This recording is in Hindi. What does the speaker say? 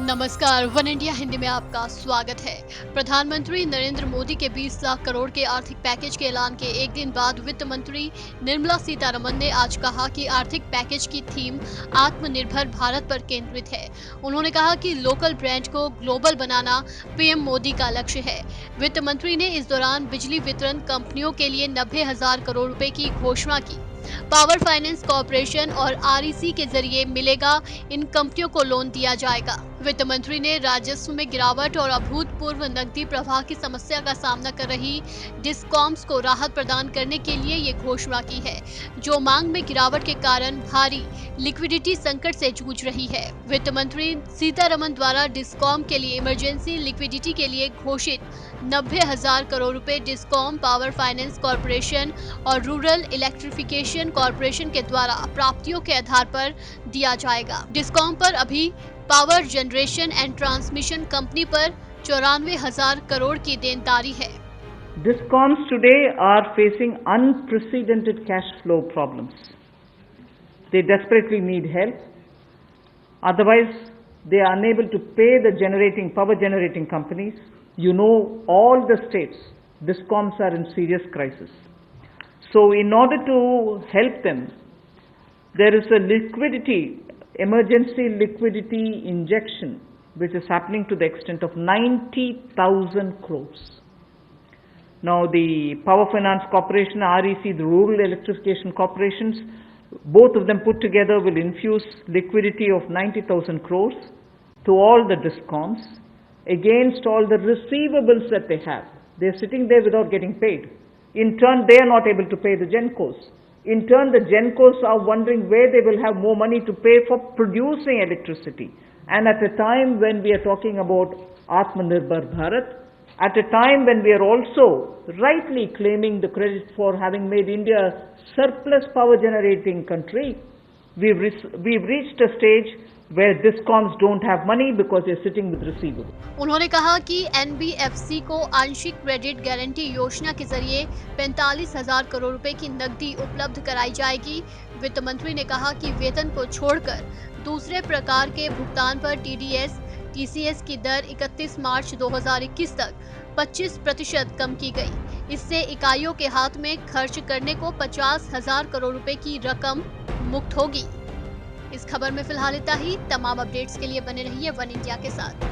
नमस्कार, वन इंडिया हिंदी में आपका स्वागत है। प्रधानमंत्री नरेंद्र मोदी के 20 लाख करोड़ के आर्थिक पैकेज के ऐलान के एक दिन बाद वित्त मंत्री निर्मला सीतारमण ने आज कहा कि आर्थिक पैकेज की थीम आत्मनिर्भर भारत पर केंद्रित है। उन्होंने कहा कि लोकल ब्रांड को ग्लोबल बनाना पीएम मोदी का लक्ष्य है। वित्त मंत्री ने इस दौरान बिजली वितरण कंपनियों के लिए 90,000 करोड़ रुपए की घोषणा की। पावर फाइनेंस कॉरपोरेशन और आरईसी के जरिए मिलेगा, इन कंपनियों को लोन दिया जाएगा। वित्त मंत्री ने राजस्व में गिरावट और अभूतपूर्व नकदी प्रवाह की समस्या का सामना कर रही डिस्कॉम्स को राहत प्रदान करने के लिए ये घोषणा की है, जो मांग में गिरावट के कारण भारी लिक्विडिटी संकट से जूझ रही है। वित्त मंत्री सीतारमण द्वारा डिस्कॉम के लिए इमरजेंसी लिक्विडिटी के लिए घोषित 90,000 करोड़ रुपए डिस्कॉम, पावर फाइनेंस कॉरपोरेशन और रूरल इलेक्ट्रिफिकेशन कॉरपोरेशन के द्वारा प्राप्तियों के आधार पर दिया जाएगा। डिस्कॉम पर अभी power generation and transmission company पर 94,000 करोड़ की देनदारी है। Discoms today are facing unprecedented cash flow problems. They desperately need help. Otherwise, they are unable to pay the power generating companies. You know, all the states, Discoms are in serious crisis. So in order to help them, there is a emergency liquidity injection which is happening to the extent of 90,000 crores. Now the Power Finance Corporation, REC, the Rural Electrification Corporations, both of them put together will infuse liquidity of 90,000 crores to all the Discoms against all the receivables that they have. They are sitting there without getting paid. In turn, they are not able to pay the Gencos. In turn, the Gencos are wondering where they will have more money to pay for producing electricity. And at a time when we are talking about Atmanirbhar Bharat, at a time when we are also rightly claiming the credit for having made India a surplus power generating country, we've reached a stage where Discoms don't have money because they're sitting with receivables. उन्होंने कहा कि एनबीएफसी को आंशिक क्रेडिट गारंटी योजना के जरिए 45,000 करोड़ रुपए की नकदी उपलब्ध कराई जाएगी। वित्त मंत्री ने कहा कि वेतन को छोड़कर दूसरे प्रकार के भुगतान पर टीडीएस, टीसीएस की दर 31 मार्च 2021 तक 25% कम की गई। इससे इकाइयों के हाथ में खर्च करने को 50,000 करोड़ रुपए की रकम मुक्त होगी। इस खबर में फिलहाल इतना ही। तमाम अपडेट्स के लिए बने रहिए वन इंडिया के साथ।